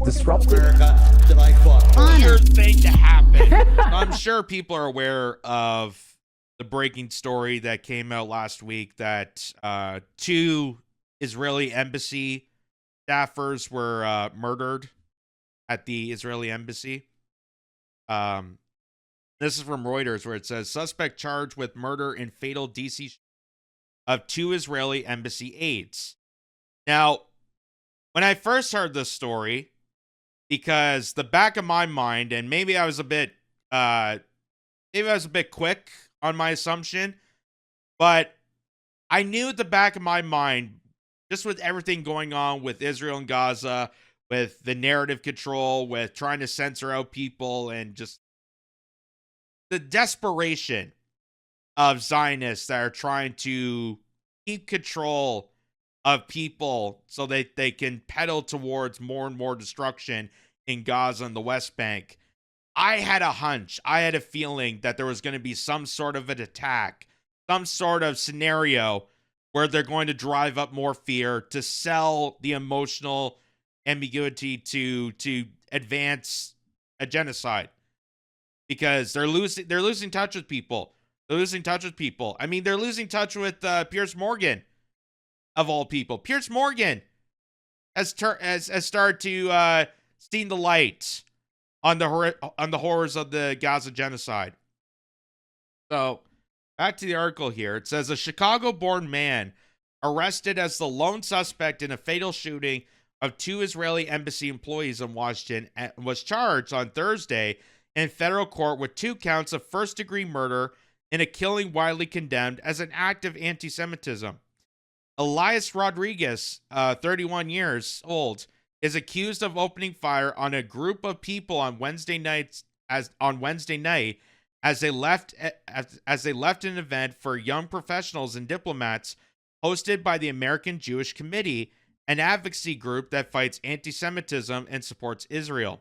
disruptive. America that I fought for. Weird thing to happen. I'm sure people are aware of the breaking story that came out last week that 2 Israeli embassy staffers were murdered at the Israeli embassy. This is from Reuters, where it says suspect charged with murder in fatal DC of 2 Israeli embassy aides. Now, when I first heard this story, because the back of my mind, and maybe I was a bit quick on my assumption, but I knew at the back of my mind, just with everything going on with Israel and Gaza, with the narrative control, with trying to censor out people, and just the desperation of Zionists that are trying to keep control of people so that they can pedal towards more and more destruction in Gaza and the West Bank. I had a hunch, I had a feeling that there was going to be some sort of an attack, some sort of scenario where they're going to drive up more fear to sell the emotional ambiguity to advance a genocide. Because they're losing touch with people. They're losing touch with people. I mean, they're losing touch with Piers Morgan, of all people. Piers Morgan has started to see the light on the horrors of the Gaza genocide. So, back to the article here. It says a Chicago-born man arrested as the lone suspect in a fatal shooting of 2 Israeli embassy employees in Washington was charged on Thursday in federal court with 2 counts of first-degree murder in a killing widely condemned as an act of anti-Semitism. Elias Rodriguez, 31 years old, is accused of opening fire on a group of people on Wednesday night as they left an event for young professionals and diplomats hosted by the American Jewish Committee, an advocacy group that fights anti-Semitism and supports Israel.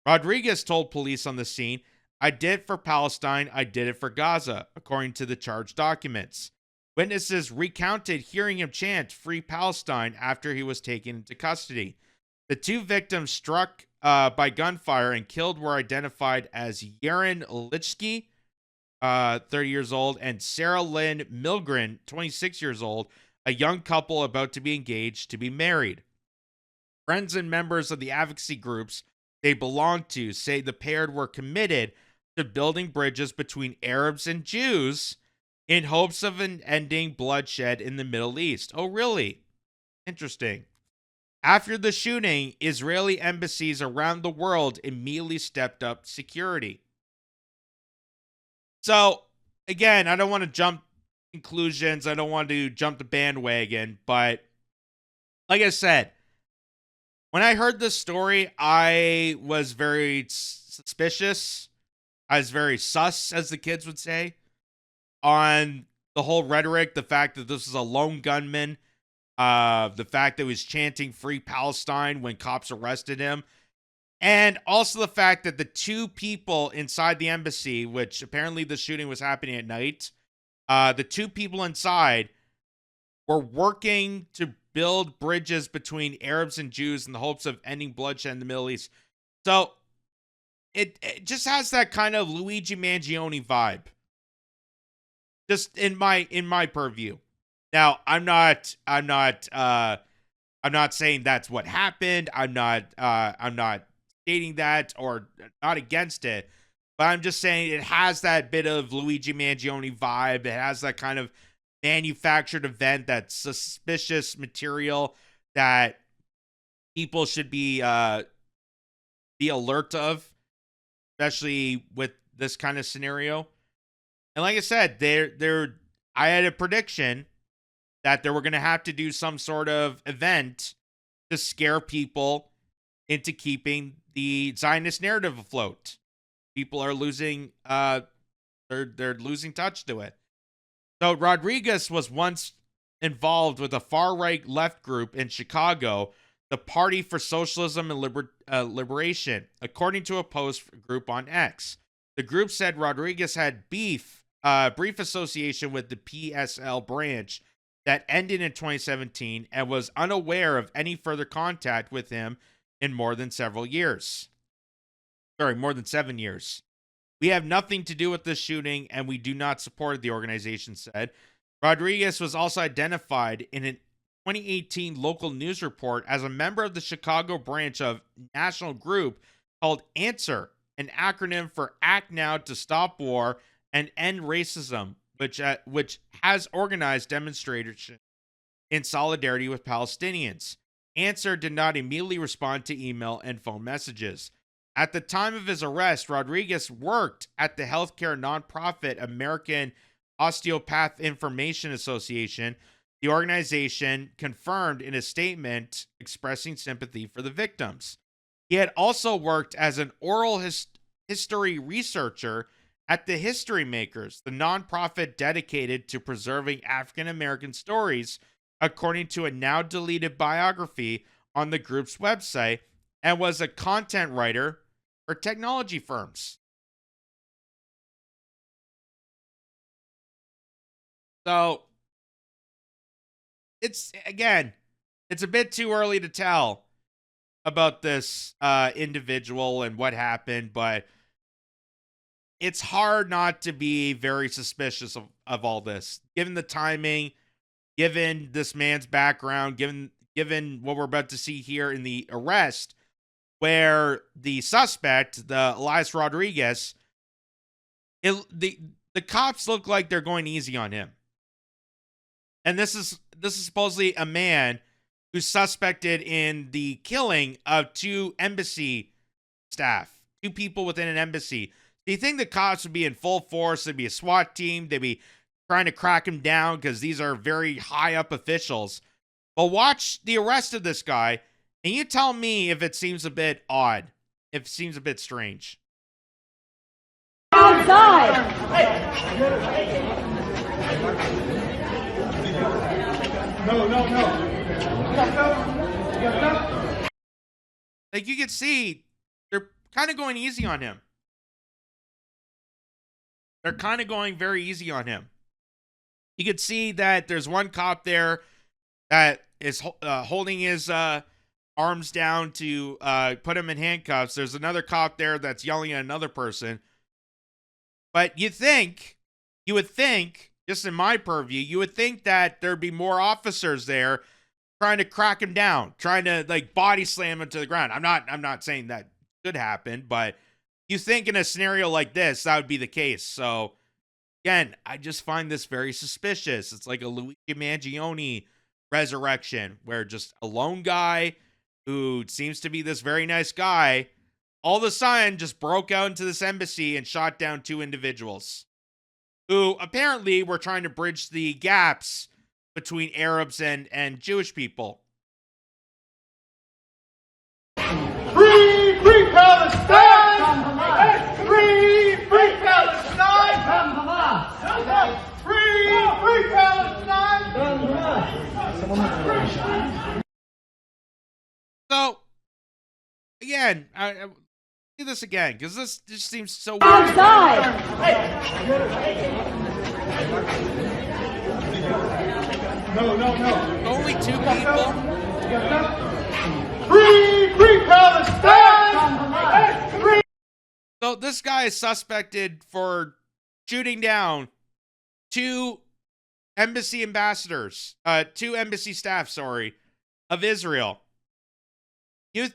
Rodriguez told police on the scene, "I did it for Palestine, I did it for Gaza," according to the charged documents. Witnesses recounted hearing him chant "Free Palestine" after he was taken into custody. The 2 victims struck by gunfire and killed were identified as Yaron Lichky, 30 years old, and Sarah Lynn Milgren, 26 years old, a young couple about to be engaged to be married. Friends and members of the advocacy groups they belonged to say the pair were committed to building bridges between Arabs and Jews in hopes of ending bloodshed in the Middle East. Oh, really? Interesting. After the shooting, Israeli embassies around the world immediately stepped up security. So, again, I don't want to jump conclusions. I don't want to jump the bandwagon, but like I said, when I heard this story, I was very suspicious. I was very sus, as the kids would say, on the whole rhetoric, the fact that this was a lone gunman, the fact that he was chanting "Free Palestine" when cops arrested him, and also the fact that the 2 people inside the embassy, which apparently the shooting was happening at night, the 2 people inside were working to build bridges between Arabs and Jews in the hopes of ending bloodshed in the Middle East. So it just has that kind of Luigi Mangione vibe. Just in my purview. Now, I'm not saying that's what happened. I'm not stating that or not against it, but I'm just saying it has that bit of Luigi Mangione vibe. It has that kind of manufactured event, that suspicious material that people should be alert of, especially with this kind of scenario. And like I said, I had a prediction that they were going to have to do some sort of event to scare people into keeping the Zionist narrative afloat. People are losing they're losing touch to it. So Rodriguez was once involved with a far-right left group in Chicago, the Party for Socialism and Liberation, according to a post group on X. The group said Rodriguez had brief association with the PSL branch that ended in 2017 and was unaware of any further contact with him in more than several years. Sorry, more than 7 years. We have nothing to do with this shooting, and we do not support it, the organization said. Rodriguez was also identified in a 2018 local news report as a member of the Chicago branch of national group called ANSWER, an acronym for Act Now to Stop War and End Racism, which has organized demonstrations in solidarity with Palestinians. ANSWER did not immediately respond to email and phone messages. At the time of his arrest, Rodriguez worked at the healthcare nonprofit American Osteopath Information Association. The organization confirmed in a statement expressing sympathy for the victims. He had also worked as an oral history researcher at the History Makers, the nonprofit dedicated to preserving African American stories, according to a now deleted biography on the group's website, and was a content writer for technology firms. So, it's a bit too early to tell about this individual and what happened, but it's hard not to be very suspicious of all this, given the timing, given this man's background, given what we're about to see here in the arrest, where the suspect, the Elias Rodriguez, the cops look like they're going easy on him. And this is supposedly a man who's suspected in the killing of 2 embassy staff, 2 people within an embassy. Do you think the cops would be in full force? There'd be a SWAT team. They'd be trying to crack him down because these are very high up officials. But watch the arrest of this guy, and you tell me if it seems a bit odd, if it seems a bit strange. Outside! No. Like, you can see, they're kind of going easy on him. They're kind of going very easy on him. You can see that there's one cop there that is holding his arms down to put him in handcuffs. There's another cop there that's yelling at another person. But you would think, just in my purview, you would think that there'd be more officers there trying to crack him down, trying to like body slam him to the ground. I'm not saying that should happen, but you think in a scenario like this, that would be the case. So again, I just find this very suspicious. It's like a Luigi Mangione resurrection, where just a lone guy who seems to be this very nice guy, all of a sudden just broke out into this embassy and shot down 2 individuals who apparently were trying to bridge the gaps between Arabs and Jewish people. Free Palestine! Free Palestine! Free Palestine! So, again, I do this again, because this just seems so weird. Outside! No. Only 2 people? Free Palestine! Free. So this guy is suspected for shooting down 2 embassy ambassadors, 2 embassy staff, of Israel. You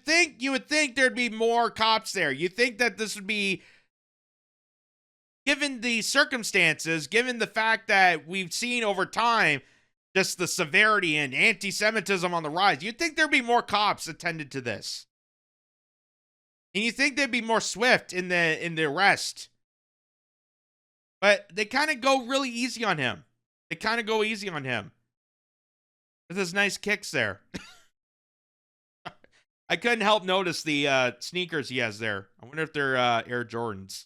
would think there'd be more cops there. You think that this would be, given the circumstances, given the fact that we've seen over time just the severity and anti-Semitism on the rise, you'd think there'd be more cops attended to this. And you think they'd be more swift in the arrest. But they kind of go really easy on him. With his nice kicks there. I couldn't help notice the sneakers he has there. I wonder if they're Air Jordans.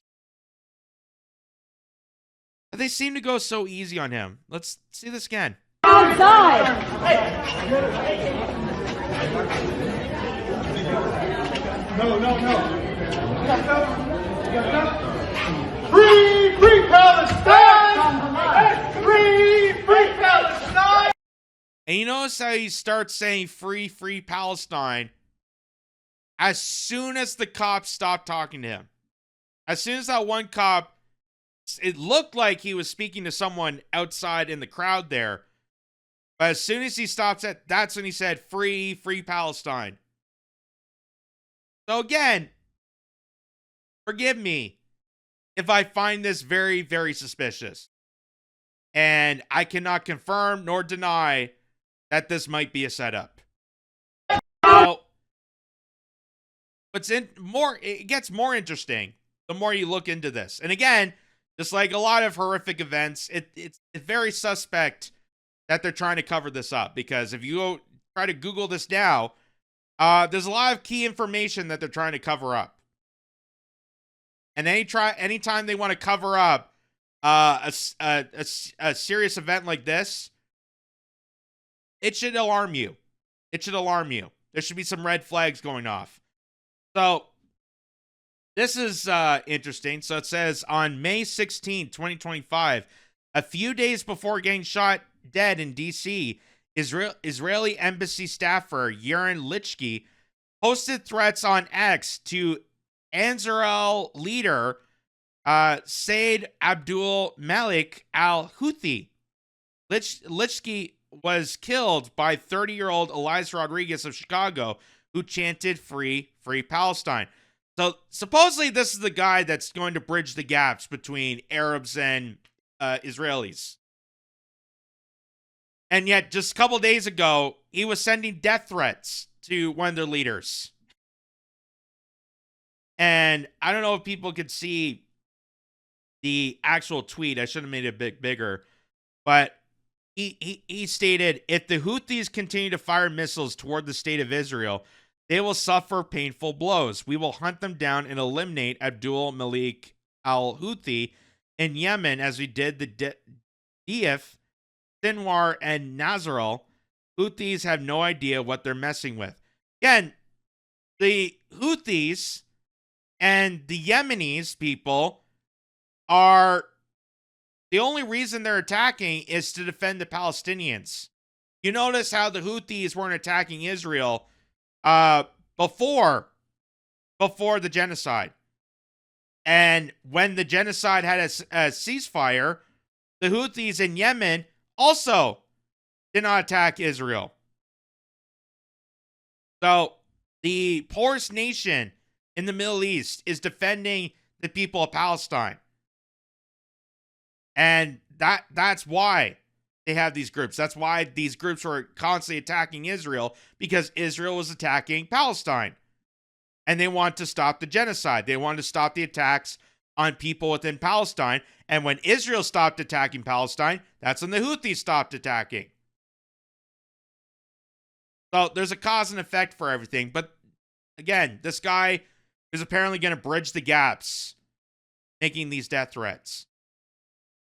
But they seem to go so easy on him. Let's see this again. Outside! No. Free Palestine! Free Palestine! And you notice how he starts saying free Palestine as soon as the cop stopped talking to him, as soon as that one cop, it looked like he was speaking to someone outside in the crowd there. But as soon as he stopped, that's when he said, free, free Palestine. So again, forgive me if I find this very, very suspicious. And I cannot confirm nor deny that this might be a setup. Now, it gets more interesting the more you look into this. And again, just like a lot of horrific events, it's very suspect that they're trying to cover this up, because if you go try to Google this now, there's a lot of key information that they're trying to cover up. And anytime they want to cover up a serious event like this, it should alarm you. It should alarm you. There should be some red flags going off. So this is interesting. So it says on May 16, 2025, a few days before getting shot dead in D.C., Israeli embassy staffer Yaron Lichki posted threats on X to Ansarul leader Said Abdul Malik al-Houthi. Lichki was killed by 30-year-old Eliza Rodriguez of Chicago, who chanted free, free Palestine. So supposedly this is the guy that's going to bridge the gaps between Arabs and Israelis. And yet, just a couple days ago, he was sending death threats to one of their leaders. And I don't know if people could see the actual tweet. I should have made it a bit bigger. But he stated, if the Houthis continue to fire missiles toward the state of Israel, they will suffer painful blows. We will hunt them down and eliminate Abdul Malik al-Houthi in Yemen, as we did the Diyaf, Sinwar, and Nazarul. Houthis have no idea what they're messing with. Again, the Houthis and the Yemenis people are, the only reason they're attacking is to defend the Palestinians. You notice how the Houthis weren't attacking Israel before the genocide. And when the genocide had a ceasefire, the Houthis in Yemen also did not attack Israel. So the poorest nation in the Middle East is defending the people of Palestine. And that's why they have these groups. That's why these groups were constantly attacking Israel, because Israel was attacking Palestine. And they want to stop the genocide. They want to stop the attacks on people within Palestine. And when Israel stopped attacking Palestine, that's when the Houthis stopped attacking. So there's a cause and effect for everything. But again, this guy is apparently going to bridge the gaps, making these death threats.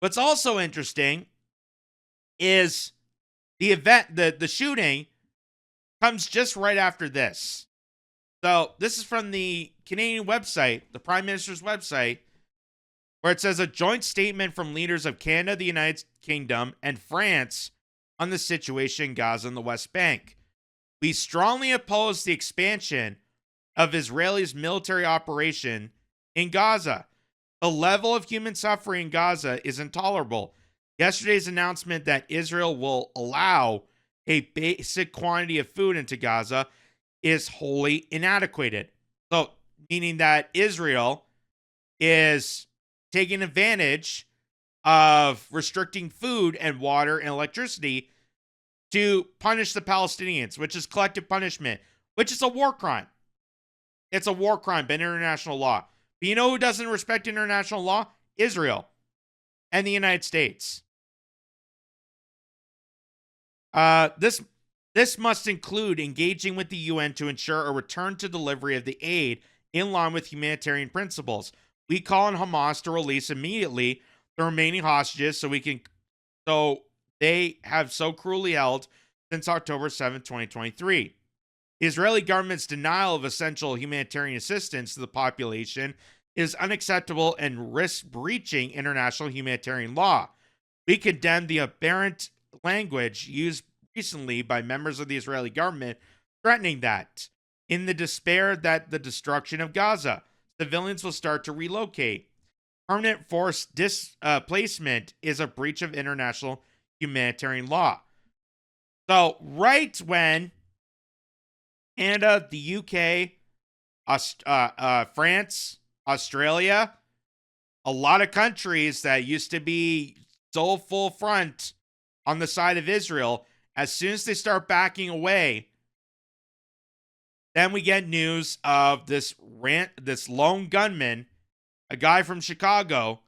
What's also interesting is the event, the shooting comes just right after this. So this is from the Canadian website, the Prime Minister's website, where it says a joint statement from leaders of Canada, the United Kingdom, and France on the situation in Gaza and the West Bank. We strongly oppose the expansion of Israel's military operation in Gaza. The level of human suffering in Gaza is intolerable. Yesterday's announcement that Israel will allow a basic quantity of food into Gaza is wholly inadequate. So, meaning that Israel is taking advantage of restricting food and water and electricity to punish the Palestinians, which is collective punishment, which is a war crime. It's a war crime by international law. But you know who doesn't respect international law? Israel and the United States. This must include engaging with the UN to ensure a return to delivery of the aid in line with humanitarian principles. We call on Hamas to release immediately the remaining hostages so they have so cruelly held since October 7, 2023. The Israeli government's denial of essential humanitarian assistance to the population is unacceptable and risks breaching international humanitarian law. We condemn the aberrant language used recently by members of the Israeli government threatening that. in the despair that the destruction of Gaza. Civilians will start to relocate. Permanent forced displacement is a breach of international humanitarian law. So, right when Canada, the UK, France, Australia, a lot of countries that used to be so full front on the side of Israel, as soon as they start backing away, then we get news of this lone gunman, a guy from Chicago,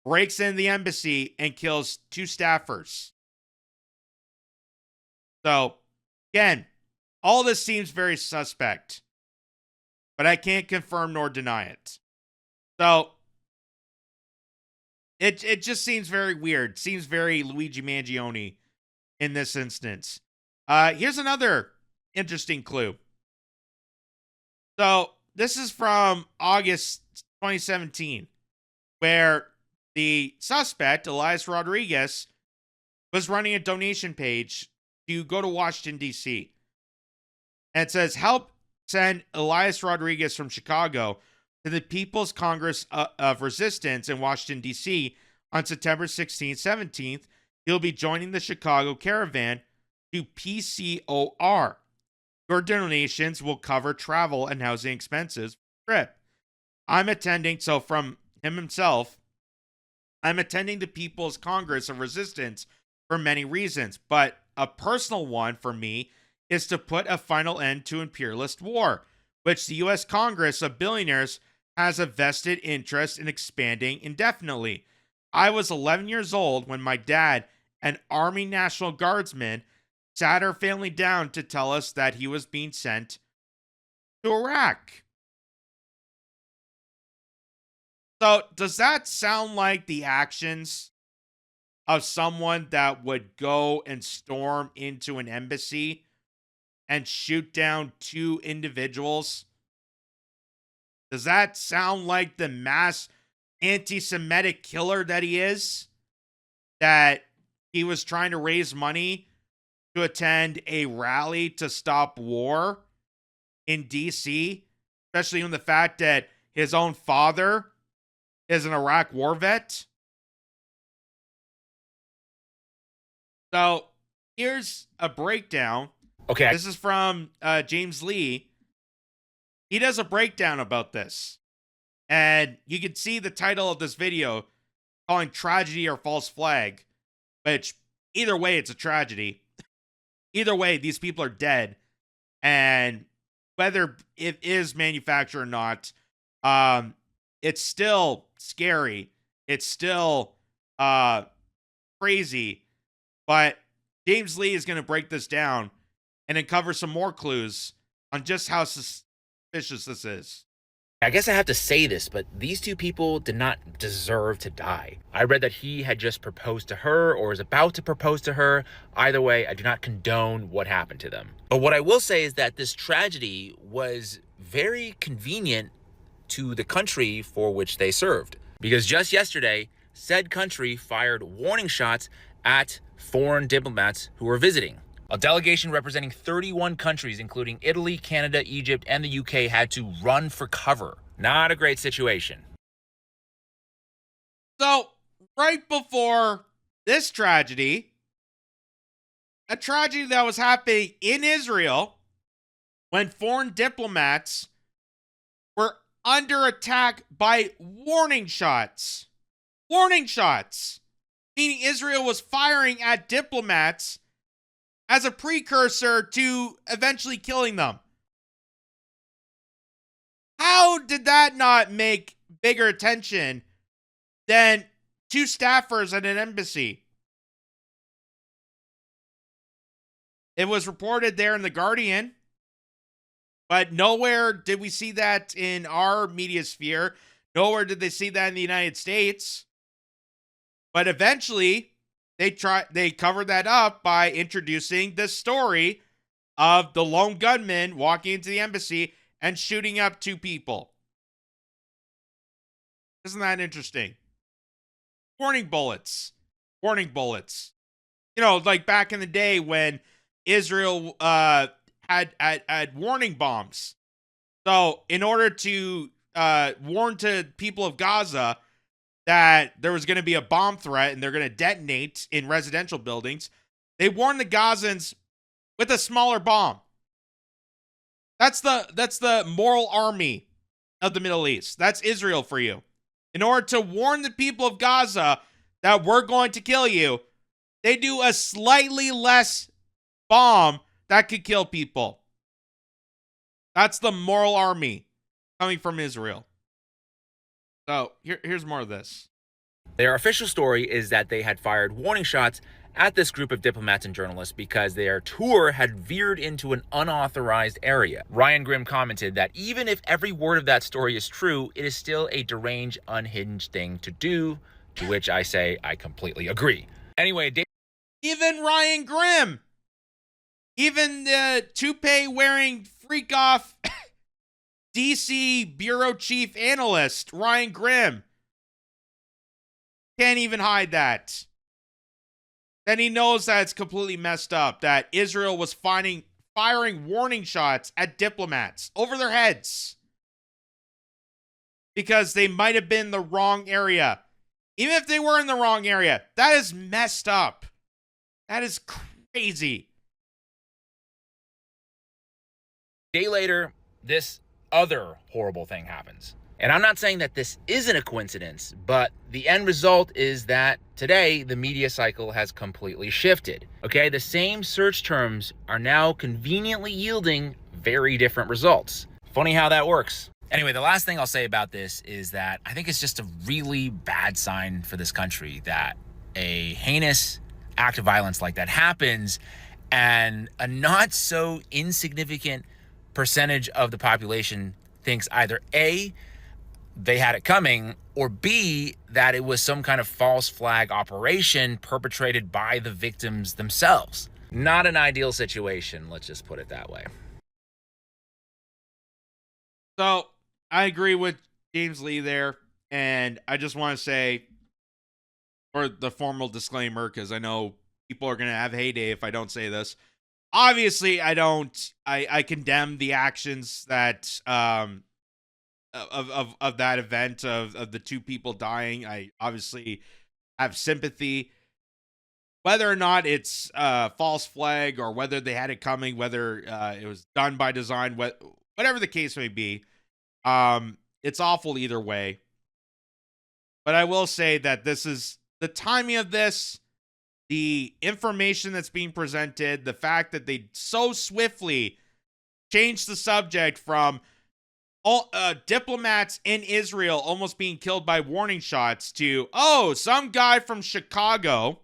breaks into the embassy and kills 2 staffers. So, again, all this seems very suspect, but I can't confirm nor deny it. So, it just seems very weird. Seems very Luigi Mangione in this instance. Here's another interesting clue. So, this is from August 2017, where the suspect, Elias Rodriguez, was running a donation page to go to Washington, D.C. And it says, help send Elias Rodriguez from Chicago to the People's Congress of Resistance in Washington, D.C. on September 16th, 17th. He'll be joining the Chicago Caravan to PCOR. Your donations will cover travel and housing expenses for the trip. I'm attending, so from him himself, I'm attending the People's Congress of Resistance for many reasons, but a personal one for me is to put a final end to imperialist war, which the U.S. Congress of Billionaires has a vested interest in expanding indefinitely. I was 11 years old when my dad, an Army National Guardsman, sat our family down to tell us that he was being sent to Iraq. So, does that sound like the actions of someone that would go and storm into an embassy and shoot down 2 individuals? Does that sound like the mass anti-Semitic killer that he is? That he was trying to raise money to attend a rally to stop war in D.C., especially in the fact that his own father is an Iraq war vet? So, here's a breakdown. Okay. This is from James Lee. He does a breakdown about this. And you can see the title of this video calling Tragedy or False Flag, which either way, it's a tragedy. Either way, these people are dead. And whether it is manufactured or not, it's still scary. It's still crazy. But James Lee is going to break this down and uncover some more clues on just how suspicious this is. I guess I have to say this, but these 2 people did not deserve to die. I read that he had just proposed to her or is about to propose to her. Either way, I do not condone what happened to them. But what I will say is that this tragedy was very convenient to the country for which they served. Because just yesterday, said country fired warning shots at foreign diplomats who were visiting. A delegation representing 31 countries, including Italy, Canada, Egypt, and the UK, had to run for cover. Not a great situation. So, right before this tragedy, a tragedy that was happening in Israel when foreign diplomats were under attack by warning shots. Warning shots! Meaning Israel was firing at diplomats as a precursor to eventually killing them. How did that not make bigger attention than 2 staffers at an embassy? It was reported there in The Guardian, but nowhere did we see that in our media sphere. Nowhere did they see that in the United States. But eventually, they covered that up by introducing the story of the lone gunman walking into the embassy and shooting up 2 people. Isn't that interesting? Warning bullets. Warning bullets. You know, like back in the day when Israel had warning bombs. So in order to warn to people of Gaza that there was going to be a bomb threat and they're going to detonate in residential buildings, they warned the Gazans with a smaller bomb. That's the moral army of the Middle East. That's Israel for you. In order to warn the people of Gaza that we're going to kill you, they do a slightly less bomb that could kill people. That's the moral army coming from Israel. So here's more of this. Their official story is that they had fired warning shots at this group of diplomats and journalists because their tour had veered into an unauthorized area. Ryan Grimm commented that even if every word of that story is true, it is still a deranged, unhinged thing to do, to which I say I completely agree. Anyway, even Ryan Grimm, even the toupee-wearing freak-off DC bureau chief analyst, Ryan Grimm, can't even hide that. Then he knows that it's completely messed up, that Israel was firing warning shots at diplomats over their heads because they might have been in the wrong area. Even if they were in the wrong area, that is messed up. That is crazy. A day later, this other horrible thing happens. And I'm not saying that this isn't a coincidence, but the end result is that today the media cycle has completely shifted. Okay, the same search terms are now conveniently yielding very different results. Funny how that works. Anyway, the last thing I'll say about this is that I think it's just a really bad sign for this country that a heinous act of violence like that happens and a not so insignificant percentage of the population thinks either A, they had it coming, or B, that it was some kind of false flag operation perpetrated by the victims themselves. Not an ideal situation, let's just put it that way. So I agree with James Lee there, and I just want to say, for the formal disclaimer, because I know people are going to have heyday if I don't say this. Obviously, I condemn the actions that of that event of the two people dying. I obviously have sympathy, whether or not it's false flag or whether they had it coming, whether it was done by design, whatever the case may be. It's awful either way. But I will say that this is the timing of this, the information that's being presented, the fact that they so swiftly changed the subject from all diplomats in Israel almost being killed by warning shots to, oh, some guy from Chicago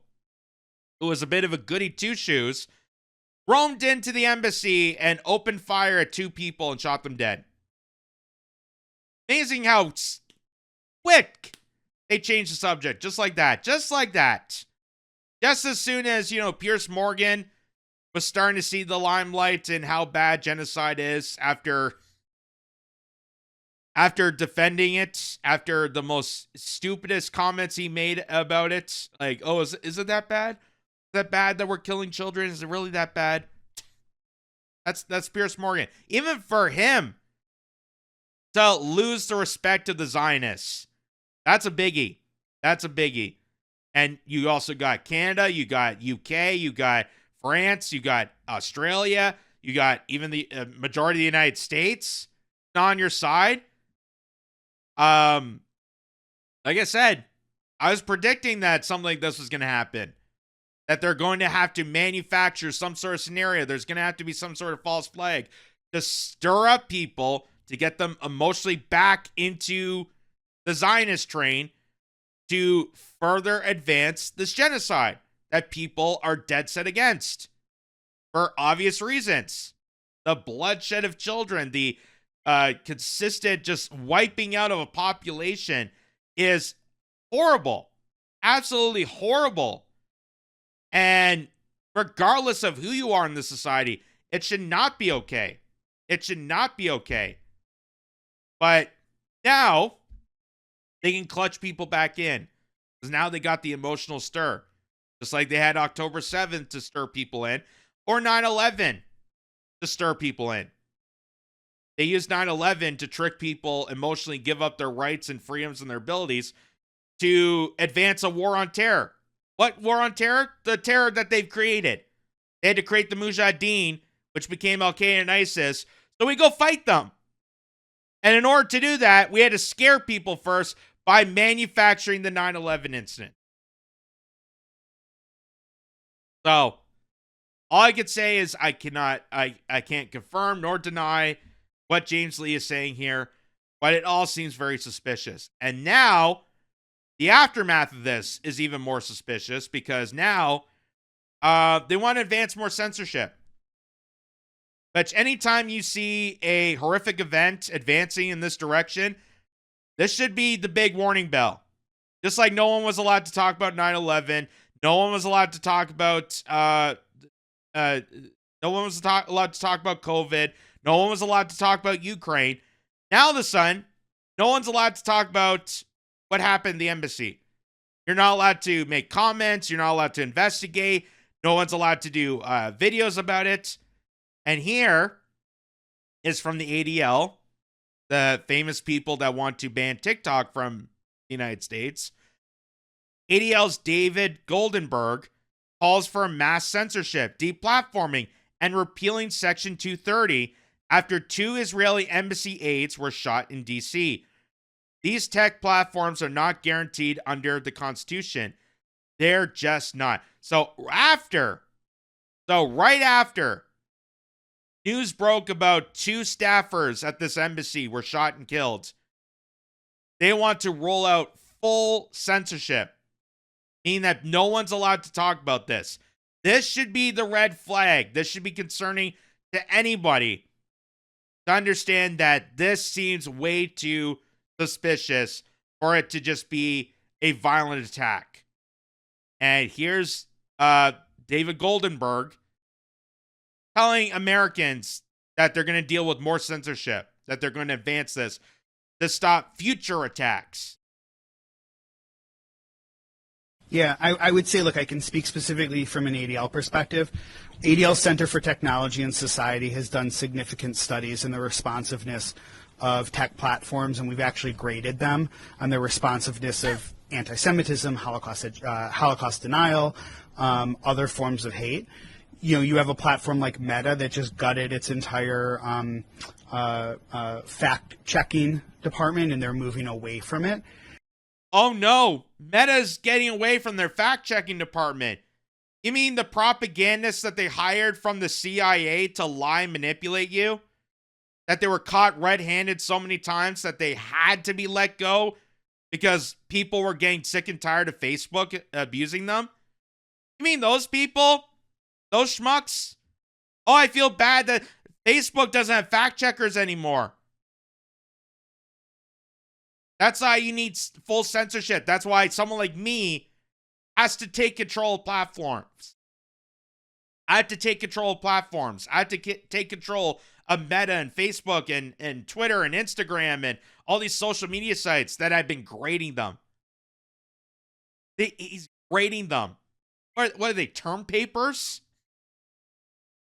who was a bit of a goody two-shoes roamed into the embassy and opened fire at two people and shot them dead. Amazing how quick they changed the subject, just like that. Just like that. Just as soon as, Piers Morgan was starting to see the limelight and how bad genocide is after defending it, after the most stupidest comments he made about it. Like, oh, is it that bad? Is that bad that we're killing children? Is it really that bad? That's Piers Morgan. Even for him to lose the respect of the Zionists, that's a biggie. That's a biggie. And you also got Canada, you got UK, you got France, you got Australia, you got even the majority of the United States on your side. Like I said, I was predicting that something like this was going to happen. That they're going to have to manufacture some sort of scenario. There's going to have to be some sort of false flag to stir up people, to get them emotionally back into the Zionist train, to further advance this genocide that people are dead set against for obvious reasons. The bloodshed of children, the consistent just wiping out of a population is horrible. Absolutely horrible. And regardless of who you are in this society, it should not be okay. It should not be okay. But now they can clutch people back in, because now they got the emotional stir. Just like they had October 7th to stir people in, or 9/11. to stir people in. They used 9/11 to trick people, emotionally give up their rights and freedoms and their abilities to advance a war on terror. What war on terror? The terror that they've created. They had to create the Mujahideen, which became Al-Qaeda and ISIS, so we go fight them. And in order to do that, we had to scare people first by manufacturing the 9/11 incident. So, all I could say is I can't confirm nor deny what James Lee is saying here, but it all seems very suspicious. And now, the aftermath of this is even more suspicious because now they want to advance more censorship. But anytime you see a horrific event advancing in this direction, this should be the big warning bell. Just like no one was allowed to talk about 9/11, no one was allowed to talk about allowed to talk about COVID. No one was allowed to talk about Ukraine. Now, all of a sudden, no one's allowed to talk about what happened in the embassy. You're not allowed to make comments. You're not allowed to investigate. No one's allowed to do videos about it. And here is from the ADL, the famous people that want to ban TikTok from the United States. ADL's David Goldenberg calls for mass censorship, deplatforming, and repealing Section 230 after 2 Israeli embassy aides were shot in D.C. These tech platforms are not guaranteed under the Constitution. They're just not. So right after news broke about 2 staffers at this embassy were shot and killed, they want to roll out full censorship, meaning that no one's allowed to talk about this. This should be the red flag. This should be concerning to anybody to understand that this seems way too suspicious for it to just be a violent attack. And here's David Goldenberg telling Americans that they're going to deal with more censorship, that they're going to advance this to stop future attacks. Yeah, I would say, look, I can speak specifically from an ADL perspective. ADL Center for Technology and Society has done significant studies in the responsiveness of tech platforms, and we've actually graded them on their responsiveness of anti-Semitism, Holocaust denial, other forms of hate. You know, you have a platform like Meta that just gutted its entire fact-checking department, and they're moving away from it. Oh no, Meta's getting away from their fact-checking department. You mean the propagandists that they hired from the CIA to lie and manipulate you? That they were caught red-handed so many times that they had to be let go because people were getting sick and tired of Facebook abusing them? You mean those people? Those schmucks? Oh, I feel bad that Facebook doesn't have fact-checkers anymore. That's why you need full censorship. That's why someone like me has to take control of platforms. I have to take control of platforms. I have to take control of Meta and Facebook and Twitter and Instagram and all these social media sites that I've been grading them. He's grading them. What are they, term papers?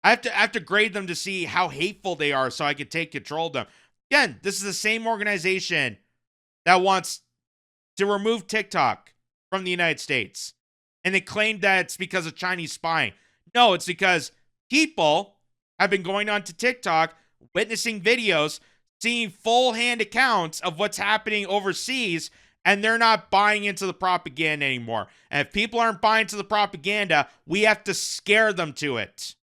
I have to grade them to see how hateful they are so I can take control of them. Again, this is the same organization that wants to remove TikTok from the United States. And they claim that it's because of Chinese spying. No, it's because people have been going on to TikTok, witnessing videos, seeing full-hand accounts of what's happening overseas, and they're not buying into the propaganda anymore. And if people aren't buying into the propaganda, we have to scare them to it.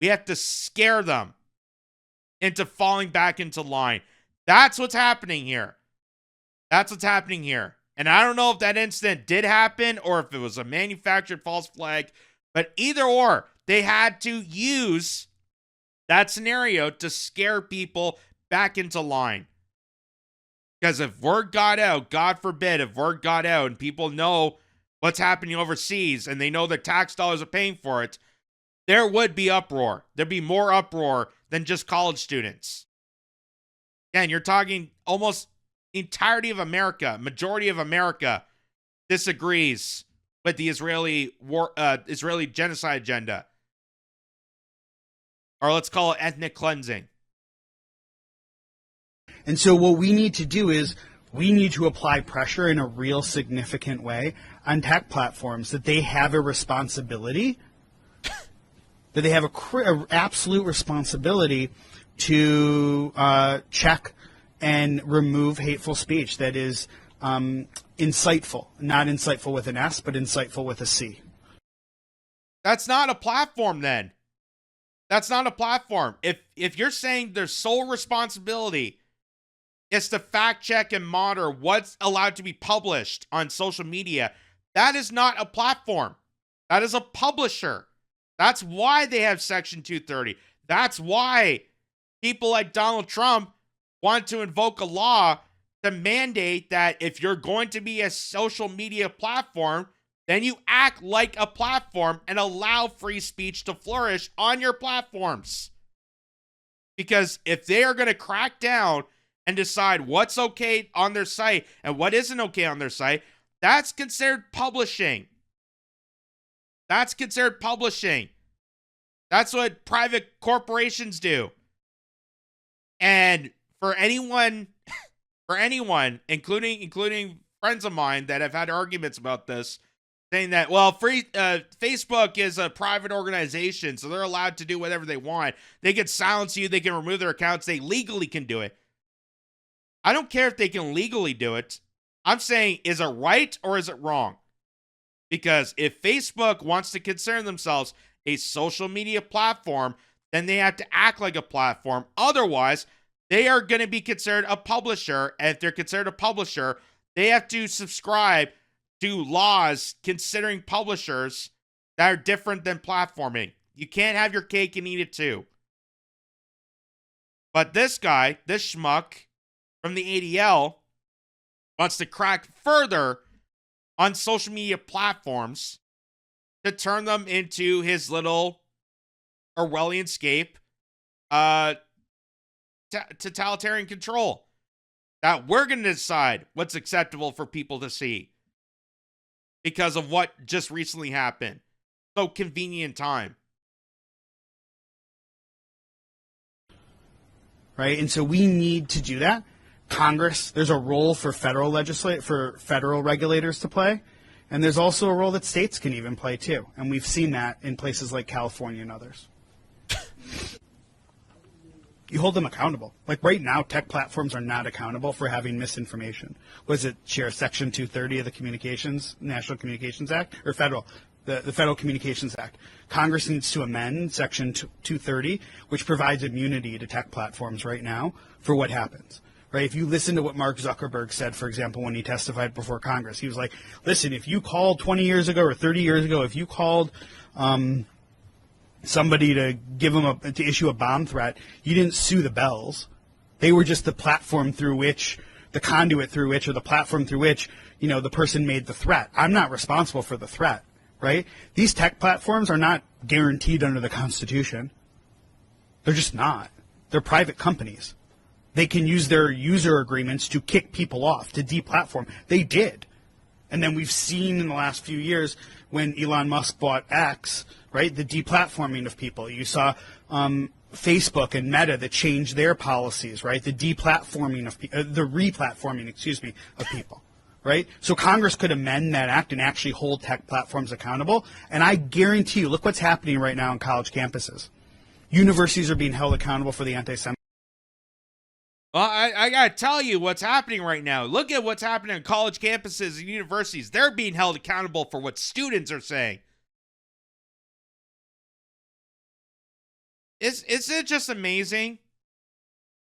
We have to scare them into falling back into line. That's what's happening here. That's what's happening here. And I don't know if that incident did happen or if it was a manufactured false flag, but either or, they had to use that scenario to scare people back into line. Because if word got out, God forbid, if word got out and people know what's happening overseas and they know that tax dollars are paying for it, there would be uproar. There'd be more uproar than just college students. Again, you're talking almost entirety of America, majority of America disagrees with the Israeli genocide agenda. or let's call it ethnic cleansing. And so what we need to do is we need to apply pressure in a real significant way on tech platforms that they have a responsibility, that they have a absolute responsibility to check and remove hateful speech that is insightful, not insightful with an S, but insightful with a C. That's not a platform then. That's not a platform. If you're saying their sole responsibility is to fact check and monitor what's allowed to be published on social media, that is not a platform. That is a publisher. That's why they have Section 230. That's why people like Donald Trump want to invoke a law to mandate that if you're going to be a social media platform, then you act like a platform and allow free speech to flourish on your platforms. Because if they are going to crack down and decide what's okay on their site and what isn't okay on their site, that's considered publishing. That's considered publishing. That's what private corporations do. And for anyone, including friends of mine that have had arguments about this, saying that, well, Facebook is a private organization, so they're allowed to do whatever they want. They can silence you, they can remove their accounts, they legally can do it. I don't care if they can legally do it. I'm saying, is it right or is it wrong? Because if Facebook wants to consider themselves a social media platform, then they have to act like a platform. Otherwise, they are going to be considered a publisher. And if they're considered a publisher, they have to subscribe to laws considering publishers that are different than platforming. You can't have your cake and eat it too. But this guy, this schmuck from the ADL, wants to crack further on social media platforms to turn them into his little Orwellian scape, totalitarian control. That we're going to decide what's acceptable for people to see because of what just recently happened. So convenient time. Right? And so we need to do that. Congress, there's a role for federal regulators to play, and there's also a role that states can even play too. And we've seen that in places like California and others. You hold them accountable. Like right now, tech platforms are not accountable for having misinformation. Was it share Section 230 of the National Communications Act, or the Federal Communications Act? Congress needs to amend Section 230, which provides immunity to tech platforms right now for what happens. Right? If you listen to what Mark Zuckerberg said, for example, when he testified before Congress, he was like, listen, if you called 20 years ago or 30 years ago, if you called somebody to to issue a bomb threat, you didn't sue the bells. They were just the platform through which, the conduit through which, or the platform through which, the person made the threat. I'm not responsible for the threat, right? These tech platforms are not guaranteed under the Constitution. They're just not. They're private companies. They can use their user agreements to kick people off, to deplatform. They did. And then we've seen in the last few years when Elon Musk bought X, right, the deplatforming of people. You saw Facebook and Meta that changed their policies, right, the deplatforming of the replatforming, of people, right? So Congress could amend that act and actually hold tech platforms accountable. And I guarantee you, look what's happening right now on college campuses. Universities are being held accountable for the anti-Semitic. Well, I got to tell you what's happening right now. Look at what's happening on college campuses and universities. They're being held accountable for what students are saying. Isn't it just amazing?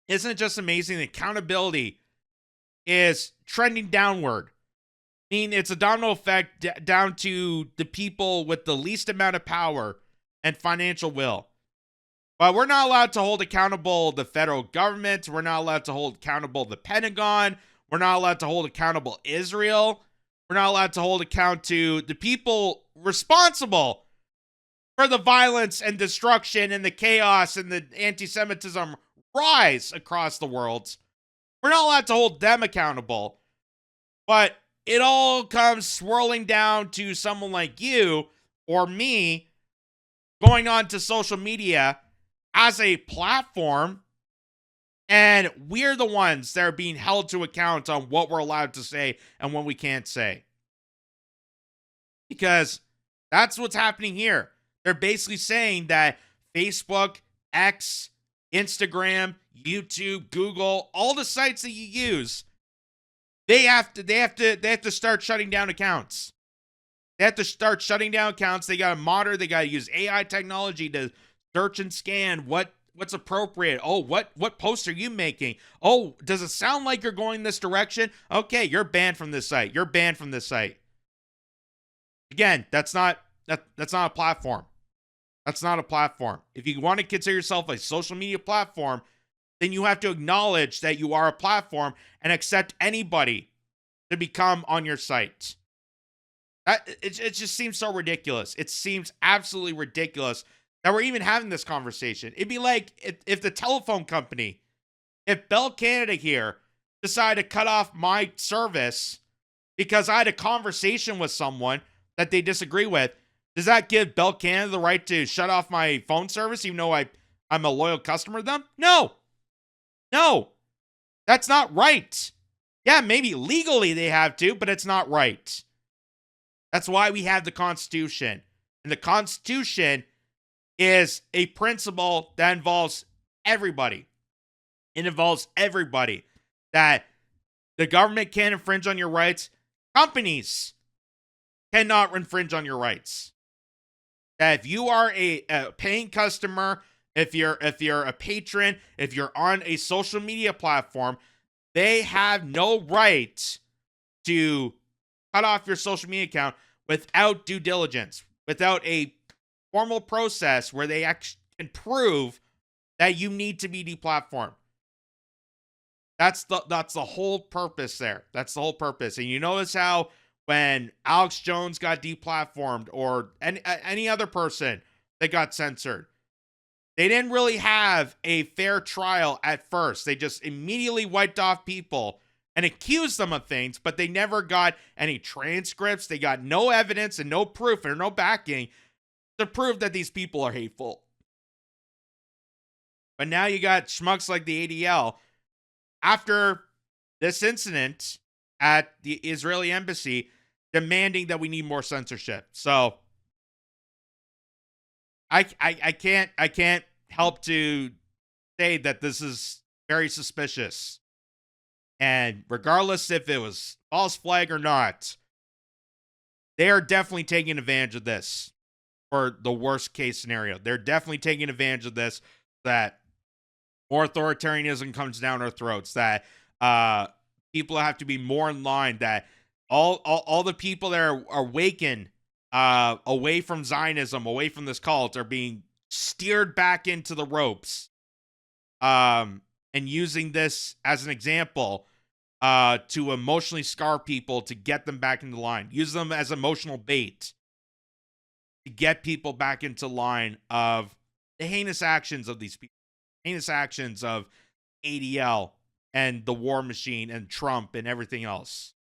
Isn't it just amazing? The accountability is trending downward. I mean, it's a domino effect down to the people with the least amount of power and financial will. But we're not allowed to hold accountable the federal government. We're not allowed to hold accountable the Pentagon. We're not allowed to hold accountable Israel. We're not allowed to hold account to the people responsible for the violence and destruction and the chaos and the anti-Semitism rise across the world. We're not allowed to hold them accountable. But it all comes swirling down to someone like you or me going on to social media as a platform, and we're the ones that are being held to account on what we're allowed to say and what we can't say. Because that's what's happening here. They're basically saying that Facebook, X, Instagram, YouTube, Google, all the sites that you use, they have to start shutting down accounts. They have to start shutting down accounts. They got to monitor. They got to use AI technology to search and scan what's appropriate. Oh, what posts are you making? Oh, does it sound like you're going this direction? Okay, you're banned from this site. You're banned from this site. Again, that's not a platform. That's not a platform. If you want to consider yourself a social media platform, then you have to acknowledge that you are a platform and accept anybody to become on your site. It just seems so ridiculous. It seems absolutely ridiculous that we're even having this conversation. It'd be like if the telephone company, if Bell Canada here decided to cut off my service because I had a conversation with someone that they disagree with. Does that give Bell Canada the right to shut off my phone service even though I'm a loyal customer to them? No. No. That's not right. Yeah, maybe legally they have to, but it's not right. That's why we have the Constitution. And the Constitution is a principle that involves everybody. It involves everybody. That the government can't infringe on your rights. Companies cannot infringe on your rights. That if you are a paying customer, if you're a patron, if you're on a social media platform, they have no right to cut off your social media account without due diligence, without a formal process where they actually can prove that you need to be deplatformed. That's the whole purpose there. That's the whole purpose. And you notice how when Alex Jones got deplatformed or any other person that got censored, they didn't really have a fair trial at first. They just immediately wiped off people and accused them of things, but they never got any transcripts. They got no evidence and no proof or no backing to prove that these people are hateful. But now you got schmucks like the ADL. After this incident at the Israeli embassy, demanding that we need more censorship. So I can't help to say that this is very suspicious. And regardless if it was false flag or not, they are definitely taking advantage of this for the worst case scenario. They're definitely taking advantage of this, that more authoritarianism comes down our throats, that people have to be more in line, that all the people that are awakened away from Zionism, away from this cult, are being steered back into the ropes, and using this as an example to emotionally scar people to get them back into line. Use them as emotional bait to get people back into line of the heinous actions of these people, heinous actions of ADL and the war machine and Trump and everything else.